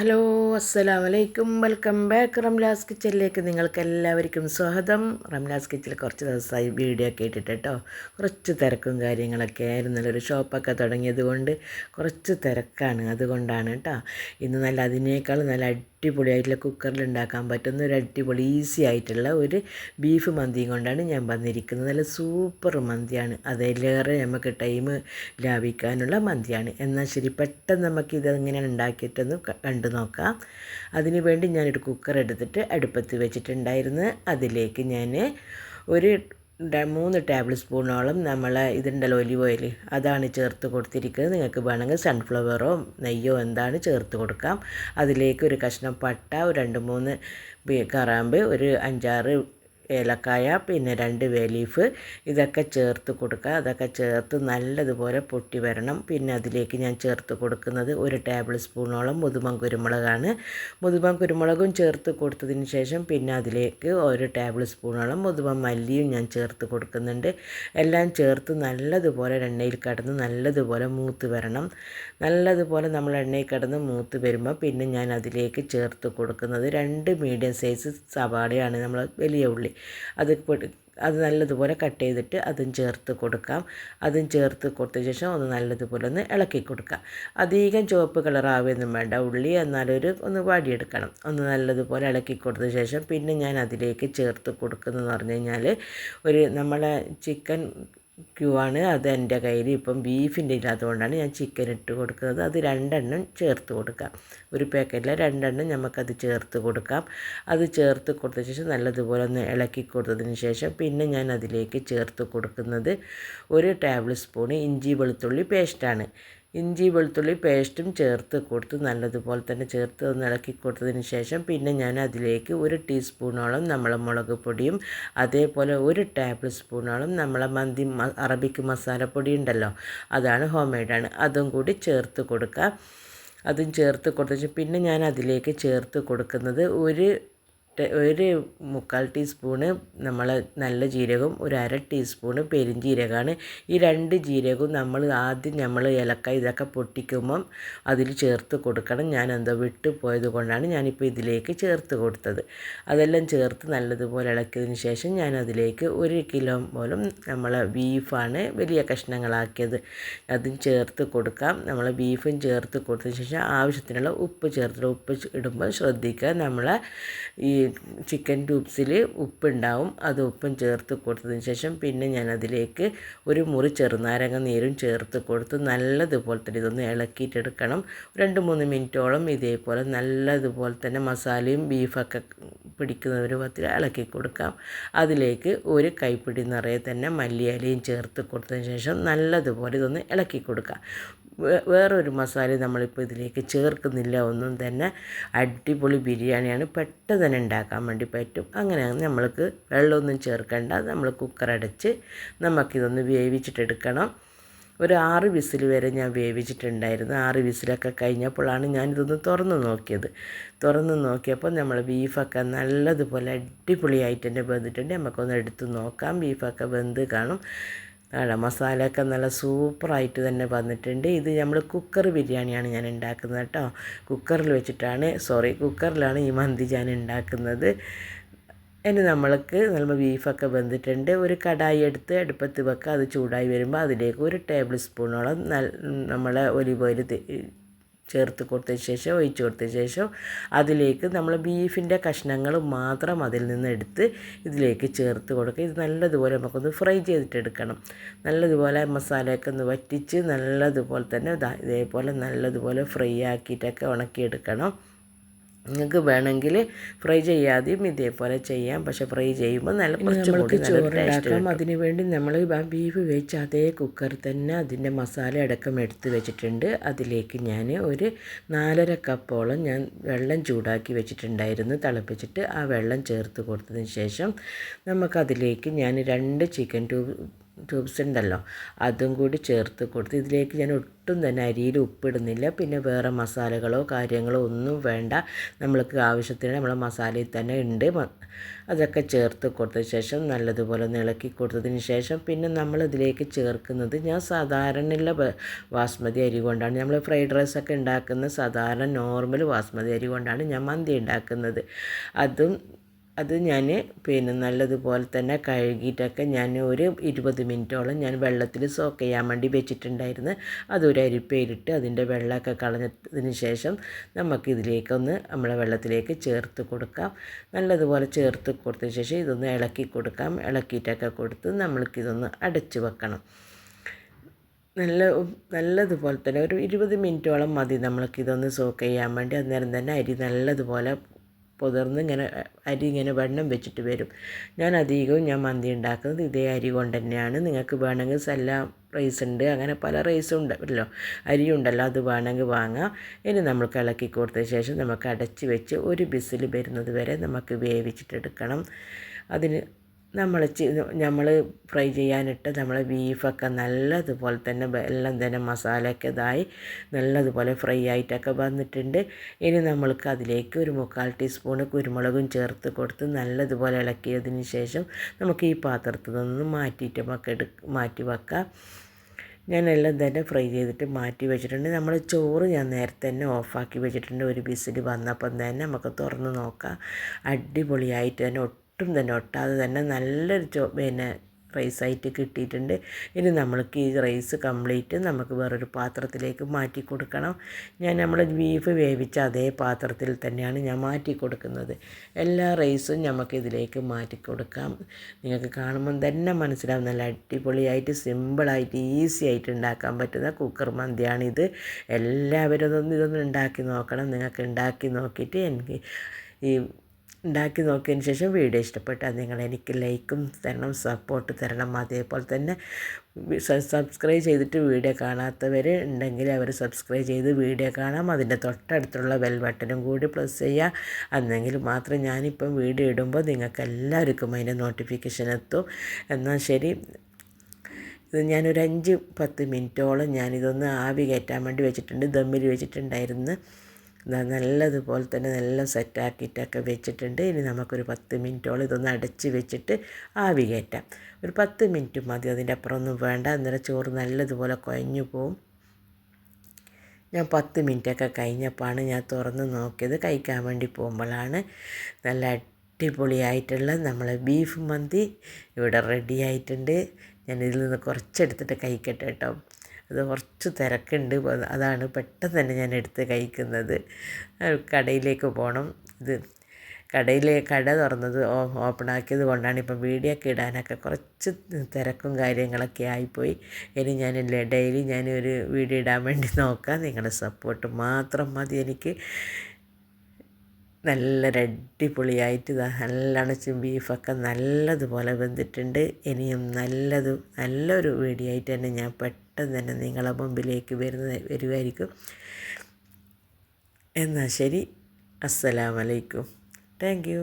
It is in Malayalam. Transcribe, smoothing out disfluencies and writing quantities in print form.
ഹലോ അസ്സലാമലൈക്കും, വെൽക്കം ബാക്ക് റംലാസ് കിച്ചണിലേക്ക് നിങ്ങൾക്ക് എല്ലാവർക്കും സ്വാഗതം. റംലാസ് കിച്ചണിൽ കുറച്ച് ദിവസമായി വീഡിയോ ഒക്കെ ഇട്ടിട്ട് കേട്ടോ. കുറച്ച് തിരക്കും കാര്യങ്ങളൊക്കെ ആയിരുന്നു. നല്ലൊരു ഷോപ്പൊക്കെ തുടങ്ങിയത് കൊണ്ട് കുറച്ച് തിരക്കാണ്, അതുകൊണ്ടാണ് കേട്ടോ. ഇന്ന് നല്ല അതിനേക്കാൾ നല്ല അടിപൊളിയായിട്ടുള്ള കുക്കറിൽ ഉണ്ടാക്കാൻ പറ്റുന്ന ഒരു അടിപൊളി ഈസി ആയിട്ടുള്ള ഒരു ബീഫ് മന്തിയും കൊണ്ടാണ് ഞാൻ വന്നിരിക്കുന്നത്. നല്ല സൂപ്പർ മന്തിയാണ്, അതിലേറെ നമുക്ക് ടൈം ലാഭിക്കാനുള്ള മന്തിയാണ്. എന്നാൽ ശരി, പെട്ടെന്ന് നമുക്ക് ഇതെങ്ങനെയാണ് ഉണ്ടാക്കിയിട്ടെന്ന് കണ്ടു നോക്കാം. അതിനു വേണ്ടി ഞാനൊരു കുക്കർ എടുത്തിട്ട് അടുപ്പത്ത് വെച്ചിട്ടുണ്ടായിരുന്നു. അതിലേക്ക് ഞാൻ ഒരു 3 ടേബിൾ സ്പൂണോളം ഇതുണ്ടല്ലോ ഒലിവ് ഓയിൽ, അതാണ് ചേർത്ത് കൊടുത്തിരിക്കുന്നത്. നിങ്ങൾക്ക് വേണമെങ്കിൽ സൺഫ്ലവറോ നെയ്യോ എന്താണ് ചേർത്ത് കൊടുക്കാം. അതിലേക്ക് ഒരു കഷ്ണം പട്ട, ഒരു 2-3 കറാമ്പ്, ഒരു 5-6 ഏലക്കായ, പിന്നെ 2 ബേ ലീഫ്, ഇതൊക്കെ ചേർത്ത് കൊടുക്കുക. അതൊക്കെ ചേർത്ത് നല്ലതുപോലെ പൊട്ടി വരണം. പിന്നെ അതിലേക്ക് ഞാൻ ചേർത്ത് കൊടുക്കുന്നത് 1 ടേബിൾ സ്പൂണോളം മുതുമം കുരുമുളകാണ്. മുതുമം കുരുമുളകും ചേർത്ത് കൊടുത്തതിന് ശേഷം പിന്നെ അതിലേക്ക് 1 ടേബിൾ സ്പൂണോളം മുതുമം മല്ലിയും ഞാൻ ചേർത്ത് കൊടുക്കുന്നുണ്ട്. എല്ലാം ചേർത്ത് നല്ലതുപോലെ എണ്ണയിൽ കിടന്ന് നല്ലതുപോലെ മൂത്ത് വരണം. നല്ലതുപോലെ നമ്മൾ എണ്ണയിൽ കിടന്ന് മൂത്ത് വരുമ്പോൾ പിന്നെ ഞാൻ അതിലേക്ക് ചേർത്ത് കൊടുക്കുന്നത് 2 മീഡിയം സൈസ് സവാളയാണ്, നമ്മൾ വലിയ ഉള്ളി. അത് നല്ലതുപോലെ കട്ട് ചെയ്തിട്ട് അതും ചേർത്ത് കൊടുക്കാം. അതും ചേർത്ത് കൊടുത്ത ശേഷം ഒന്ന് നല്ലതുപോലെ ഒന്ന് ഇളക്കി കൊടുക്കാം. അധികം ചുവപ്പ് കളറാവുകയൊന്നും വേണ്ട ഉള്ളി, ഒന്ന് വാടിയെടുക്കണം. ഒന്ന് നല്ലതുപോലെ ഇളക്കി കൊടുത്ത ശേഷം പിന്നെ ഞാൻ അതിലേക്ക് ചേർത്ത് കൊടുക്കുന്നതെന്ന് പറഞ്ഞു കഴിഞ്ഞാൽ നമ്മളെ ചിക്കൻ ക്യൂവാണ്. അത് എൻ്റെ കയ്യിൽ ഇപ്പം ബീഫിൻ്റെ ഇല്ലാത്തതുകൊണ്ടാണ് ഞാൻ ചിക്കൻ ഇട്ട് കൊടുക്കുന്നത്. അത് 2 എണ്ണം ചേർത്ത് കൊടുക്കാം. ഒരു പാക്കറ്റിൽ 2 എണ്ണം നമുക്കത് ചേർത്ത് കൊടുക്കാം. അത് ചേർത്ത് കൊടുത്ത ശേഷം നല്ലതുപോലെ ഒന്ന് ഇളക്കി കൊടുത്തതിന് ശേഷം പിന്നെ ഞാൻ അതിലേക്ക് ചേർത്ത് കൊടുക്കുന്നത് 1 ടേബിൾ സ്പൂൺ ഇഞ്ചി വെളുത്തുള്ളി പേസ്റ്റാണ്. ഇഞ്ചി വെളുത്തുള്ളി പേസ്റ്റും ചേർത്ത് കൊടുത്ത് നല്ലതുപോലെ തന്നെ ചേർത്ത് ഒന്ന് ഇളക്കി കൊടുത്തതിന് ശേഷം പിന്നെ ഞാൻ അതിലേക്ക് 1 ടീസ്പൂണോളം മുളക് പൊടിയും, അതേപോലെ 1 ടേബിൾ സ്പൂണോളം മന്തി അറബിക്ക് മസാലപ്പൊടി ഉണ്ടല്ലോ, അതാണ് ഹോം മെയ്ഡാണ്, അതും കൂടി ചേർത്ത് കൊടുക്കുക. അതും ചേർത്ത് കൊടുത്ത പിന്നെ ഞാൻ അതിലേക്ക് ചേർത്ത് കൊടുക്കുന്നത് 1/4 ടീസ്പൂണ് നല്ല ജീരകവും 1/2 ടീസ്പൂണ് പെരുംജീരകമാണ്. ഈ 2 ജീരകവും ആദ്യം ഏലക്കായ ഇതൊക്കെ പൊട്ടിക്കുമ്പം അതിൽ ചേർത്ത് കൊടുക്കണം. ഞാൻ വിട്ടു പോയത് കൊണ്ടാണ് ഞാനിപ്പോൾ ഇതിലേക്ക് ചേർത്ത് കൊടുത്തത്. അതെല്ലാം ചേർത്ത് നല്ലതുപോലെ ഇളക്കിയതിന് ശേഷം ഞാൻ അതിലേക്ക് 1 കിലോ പോലും ബീഫാണ് വലിയ കഷ്ണങ്ങളാക്കിയത്, അതും ചേർത്ത് കൊടുക്കാം. ബീഫും ചേർത്ത് കൊടുത്തതിന് ശേഷം ആവശ്യത്തിനുള്ള ഉപ്പ് ചേർത്ത്, ഉപ്പ് ഇടുമ്പോൾ ശ്രദ്ധിക്കുക, ഈ ചിക്കൻ ട്യൂബ്സിൽ ഉപ്പുണ്ടാവും, അത് ഉപ്പും ചേർത്ത് കൊടുത്തതിന് ശേഷം പിന്നെ ഞാൻ അതിലേക്ക് 1 മുറി ചെറുനാരങ്ങ നീരും ചേർത്ത് കൊടുത്ത് നല്ലതുപോലെ തന്നെ ഇതൊന്ന് ഇളക്കിയിട്ടെടുക്കണം. 2-3 മിനിറ്റോളം ഇതേപോലെ നല്ലതുപോലെ തന്നെ മസാലയും ബീഫൊക്കെ പിടിക്കുന്ന രൂപത്തിൽ ഇളക്കി കൊടുക്കാം. അതിലേക്ക് 1 കൈപ്പിടി നിറയെ തന്നെ മല്ലിയിലയും ചേർത്ത് കൊടുത്തതിന് ശേഷം നല്ലതുപോലെ ഇതൊന്ന് ഇളക്കി കൊടുക്കാം. വേറൊരു മസാല നമ്മളിപ്പോൾ ഇതിലേക്ക് ചേർക്കുന്നില്ല ഒന്നും തന്നെ. അടിപൊളി ബിരിയാണിയാണ്, പെട്ടെന്ന് തന്നെ ഉണ്ടാക്കാൻ വേണ്ടി പറ്റും. അങ്ങനെ നമ്മൾക്ക് വെള്ളമൊന്നും ചേർക്കേണ്ട, നമ്മൾ കുക്കർ അടച്ച് നമുക്കിതൊന്ന് വേവിച്ചിട്ടെടുക്കണം. ഒരു 6 വിസിൽ വരെ ഞാൻ വേവിച്ചിട്ടുണ്ടായിരുന്നു. 6 വിസിലൊക്കെ കഴിഞ്ഞപ്പോഴാണ് ഞാനിതൊന്ന് തുറന്ന് നോക്കിയപ്പോൾ ബീഫൊക്കെ നല്ലതുപോലെ അടിപൊളിയായിട്ട് തന്നെ വെന്തിട്ടുണ്ട്. നമുക്കൊന്ന് എടുത്ത് നോക്കാം. ബീഫൊക്കെ വെന്ത് കാണും. മസാലയൊക്കെ നല്ല സൂപ്പറായിട്ട് തന്നെ വന്നിട്ടുണ്ട്. ഇത് കുക്കർ ബിരിയാണിയാണ് ഞാൻ ഉണ്ടാക്കുന്നത് കേട്ടോ. കുക്കറിലാണ് ഈ മന്തി ഞാൻ ഉണ്ടാക്കുന്നത്. ഇനി നല്ല ബീഫൊക്കെ വെന്തിട്ടുണ്ട്. ഒരു കടായി എടുത്ത് അടുപ്പത്ത് വെക്കുക. അത് ചൂടായി വരുമ്പോൾ അതിലേക്ക് 1 ടേബിൾ സ്പൂണോളം ഒലിവ് ഓയിൽ ഒഴിച്ച് കൊടുത്ത ശേഷം അതിലേക്ക് ബീഫിൻ്റെ കഷ്ണങ്ങൾ മാത്രം അതിൽ നിന്ന് എടുത്ത് ഇതിലേക്ക് ചേർത്ത് കൊടുക്കുക. ഇത് നല്ലതുപോലെ നമുക്കൊന്ന് ഫ്രൈ ചെയ്തിട്ടെടുക്കണം. നല്ലതുപോലെ മസാലയൊക്കെ ഒന്ന് വറ്റിച്ച് നല്ലതുപോലെ തന്നെ ഇതേപോലെ നല്ലതുപോലെ ഫ്രൈ ആക്കിയിട്ടൊക്കെ ഉണക്കിയെടുക്കണം. നിങ്ങൾക്ക് വേണമെങ്കിൽ ഫ്രൈ ചെയ്യാതെയും ഇതേപോലെ ചെയ്യാം, പക്ഷേ ഫ്രൈ ചെയ്യുമ്പോൾ കുറച്ചുകൂടി ചോറുണ്ടാക്കാം. അതിന് വേണ്ടി ബീഫ് വെച്ച് അതേ കുക്കറിൽ തന്നെ അതിൻ്റെ മസാല അടക്കം എടുത്ത് വെച്ചിട്ടുണ്ട്. അതിലേക്ക് ഞാൻ ഒരു 4.5 കപ്പോളം ഞാൻ വെള്ളം ചൂടാക്കി വെച്ചിട്ടുണ്ടായിരുന്നു, തിളപ്പിച്ചിട്ട് ആ വെള്ളം ചേർത്ത് കൊടുത്തതിന് ശേഷം നമുക്കതിലേക്ക് ഞാൻ 2 ചിക്കൻ ട്യൂബ്സ് ഉണ്ടല്ലോ അതും കൂടി ചേർത്ത് കൊടുത്ത് ഇതിലേക്ക് ഞാൻ ഒട്ടും തന്നെ അരിയിൽ ഉപ്പിടുന്നില്ല. പിന്നെ വേറെ മസാലകളോ കാര്യങ്ങളോ ഒന്നും വേണ്ട. നമ്മൾക്ക് ആവശ്യത്തിന് നമ്മളെ മസാലയിൽ തന്നെ ഉണ്ട്. അതൊക്കെ ചേർത്ത് കൊടുത്ത ശേഷം നല്ലതുപോലെ ഒന്ന് ഇളക്കി കൊടുത്തതിന് ശേഷം പിന്നെ നമ്മളിതിലേക്ക് ചേർക്കുന്നത് ഞാൻ സാധാരണയുള്ള ബാസ്മതി അരി കൊണ്ടാണ്. നമ്മൾ ഫ്രൈഡ് റൈസൊക്കെ ഉണ്ടാക്കുന്ന സാധാരണ നോർമൽ ബാസ്മതി അരി കൊണ്ടാണ് ഞാൻ മന്തി ഉണ്ടാക്കുന്നത്. അത് ഞാൻ പിന്നെ നല്ലതുപോലെ തന്നെ കഴുകിയിട്ടൊക്കെ ഞാൻ ഒരു 20 മിനിറ്റോളം ഞാൻ വെള്ളത്തിൽ സോക്ക് ചെയ്യാൻ വേണ്ടി വെച്ചിട്ടുണ്ടായിരുന്നു. അതൊരു അരിപ്പയിലിട്ട് അതിൻ്റെ വെള്ളമൊക്കെ കളഞ്ഞതിന് ശേഷം നമുക്കിതിലേക്കൊന്ന് നമ്മളെ വെള്ളത്തിലേക്ക് ചേർത്ത് കൊടുക്കാം. നല്ലതുപോലെ ചേർത്ത് കൊടുത്തതിന് ശേഷം ഇതൊന്ന് ഇളക്കി കൊടുക്കാം. ഇളക്കിയിട്ടൊക്കെ കൊടുത്ത് നമ്മൾക്കിതൊന്ന് അടച്ച് വെക്കണം. നല്ലതുപോലെ തന്നെ ഒരു 20 മിനിറ്റോളം മതി നമ്മൾക്കിതൊന്ന് സോക്ക് ചെയ്യാൻ വേണ്ടി. അന്നേരം തന്നെ അരി നല്ലതുപോലെ പുതിർന്ന് അരി ഇങ്ങനെ വെണ്ണം വെച്ചിട്ട് വരും. ഞാൻ മന്തി ഉണ്ടാക്കുന്നത് ഇതേ അരി കൊണ്ട് തന്നെയാണ്. നിങ്ങൾക്ക് വേണമെങ്കിൽ സെല്ലാം റൈസ് ഉണ്ട്, അങ്ങനെ പല റൈസും ഉണ്ടല്ലോ, അരിയുണ്ടല്ലോ, അത് വേണമെങ്കിൽ വാങ്ങാം. ഇനി നമ്മൾക്ക് ഇളക്കി കൊടുത്ത ശേഷം നമുക്ക് അടച്ച് വെച്ച് ഒരു വിസിൽ വരുന്നത് വരെ നമുക്ക് വേവിച്ചിട്ടെടുക്കണം. അതിന് നമ്മൾ ഫ്രൈ ചെയ്യാനിട്ട് നമ്മളെ ബീഫൊക്കെ നല്ലതുപോലെ തന്നെ എല്ലാം തന്നെ മസാലയൊക്കെ ഇതായി നല്ലതുപോലെ ഫ്രൈ ആയിട്ടൊക്കെ വന്നിട്ടുണ്ട്. ഇനി നമ്മൾക്ക് അതിലേക്ക് ഒരു 3/4 ടീസ്പൂണ് കുരുമുളകും ചേർത്ത് കൊടുത്ത് നല്ലതുപോലെ ഇളക്കിയതിന് ശേഷം നമുക്ക് ഈ പാത്രത്തിൽ നിന്ന് മാറ്റി വെക്കാം. ഞാനെല്ലാം തന്നെ ഫ്രൈ ചെയ്തിട്ട് മാറ്റി വെച്ചിട്ടുണ്ട്. നമ്മൾ ചോറ് ഞാൻ നേരത്തെ തന്നെ ഓഫാക്കി വെച്ചിട്ടുണ്ട്. ഒരു വിസിൽ വന്നപ്പം തന്നെ നമുക്ക് തുറന്ന് നോക്കാം. അടിപൊളിയായിട്ട് തന്നെ ഒട്ടും തന്നെ ഒട്ടാതെ തന്നെ നല്ലൊരു റൈസായിട്ട് കിട്ടിയിട്ടുണ്ട്. ഇനി നമ്മൾക്ക് ഈ റൈസ് കംപ്ലീറ്റ് നമുക്ക് വേറൊരു പാത്രത്തിലേക്ക് മാറ്റി കൊടുക്കണം. നമ്മൾ ബീഫ് വേവിച്ച അതേ പാത്രത്തിൽ തന്നെയാണ് ഞാൻ മാറ്റി കൊടുക്കുന്നത്. എല്ലാ റൈസും നമുക്കിതിലേക്ക് മാറ്റി കൊടുക്കാം. നിങ്ങൾക്ക് കാണുമ്പം തന്നെ മനസ്സിലാവും നല്ല അടിപൊളിയായിട്ട് സിമ്പിളായിട്ട് ഈസി ആയിട്ട് ഉണ്ടാക്കാൻ പറ്റുന്ന കുക്കർ മന്തിയാണിത്. എല്ലാവരും ഇതൊന്ന് ഉണ്ടാക്കി നോക്കണം. നിങ്ങൾക്ക് ഉണ്ടാക്കി നോക്കിയിട്ട് എനിക്ക് ഉണ്ടാക്കി നോക്കിയതിന് ശേഷം വീഡിയോ ഇഷ്ടപ്പെട്ടാൽ നിങ്ങൾ എനിക്ക് ലൈക്കും തരണം, സപ്പോർട്ട് തരണം. അതേപോലെ തന്നെ സബ്സ്ക്രൈബ് ചെയ്തിട്ട് വീഡിയോ കാണാത്തവർ ഉണ്ടെങ്കിൽ അവർ സബ്സ്ക്രൈബ് ചെയ്ത് വീഡിയോ കാണാം. അതിൻ്റെ തൊട്ടടുത്തുള്ള ബെൽ ബട്ടനും കൂടി പ്രസ് ചെയ്യുക. അന്നെങ്കിൽ മാത്രം ഞാനിപ്പം വീഡിയോ ഇടുമ്പോൾ നിങ്ങൾക്ക് എല്ലാവർക്കും അതിൻ്റെ നോട്ടിഫിക്കേഷൻ എത്തും. എന്നാൽ ശരി, ഇത് ഞാനൊരു 5-10 മിനിറ്റോളം ഞാനിതൊന്ന് ആവി കയറ്റാൻ വേണ്ടി വെച്ചിട്ടുണ്ട്. ദമ്മിൽ വെച്ചിട്ടുണ്ടായിരുന്നു. നല്ലതുപോലെ തന്നെ നല്ല സെറ്റാക്കിയിട്ടൊക്കെ വെച്ചിട്ടുണ്ട്. ഇനി നമുക്കൊരു 10 മിനിറ്റോളം ഇതൊന്ന് അടച്ച് വെച്ചിട്ട് ആവി കയറ്റാം. ഒരു 10 മിനിറ്റ് മതി, അതിൻ്റെ അപ്പുറമൊന്നും വേണ്ട. അന്നേരം ചോറ് നല്ലതുപോലെ കുഴഞ്ഞു പോവും. ഞാൻ 10 മിനിറ്റൊക്കെ കഴിഞ്ഞപ്പോഴാണ് ഞാൻ തുറന്ന് നോക്കിയത്. കഴിക്കാൻ വേണ്ടി പോകുമ്പോഴാണ് നല്ല അടിപൊളിയായിട്ടുള്ള നമ്മളെ ബീഫ് മന്തി ഇവിടെ റെഡി ആയിട്ടുണ്ട്. ഞാനിതിൽ നിന്ന് കുറച്ചെടുത്തിട്ട് കഴിക്കട്ടെ കേട്ടോ. അത് കുറച്ച് തിരക്കുണ്ട്, അതാണ് പെട്ടെന്ന് തന്നെ ഞാൻ എടുത്ത് കഴിക്കുന്നത്. കടയിലേക്ക് പോകണം. കട തുറന്നത് ഓപ്പണാക്കിയത് കൊണ്ടാണ് ഇപ്പം വീഡിയോ ഒക്കെ ഇടാനൊക്കെ കുറച്ച് തിരക്കും കാര്യങ്ങളൊക്കെ ആയിപ്പോയി. ഇനി ഡെയിലി ഞാനൊരു വീഡിയോ ഇടാൻ വേണ്ടി നോക്കാം. നിങ്ങളുടെ സപ്പോർട്ട് മാത്രം മതി എനിക്ക്. നല്ലൊരു അടിപൊളിയായിട്ട് നല്ലോണം ബീഫൊക്കെ നല്ലതുപോലെ വെന്തിട്ടുണ്ട്. ഇനിയും നല്ലൊരു വീഡിയോ ആയിട്ട് തന്നെ ഞാൻ പെട്ടെന്ന് തന്നെ നിങ്ങളെ മുമ്പിലേക്ക് വരുമായിരിക്കും. എന്നാൽ ശരി, അസ്സലാമു അലൈക്കും. Thank you.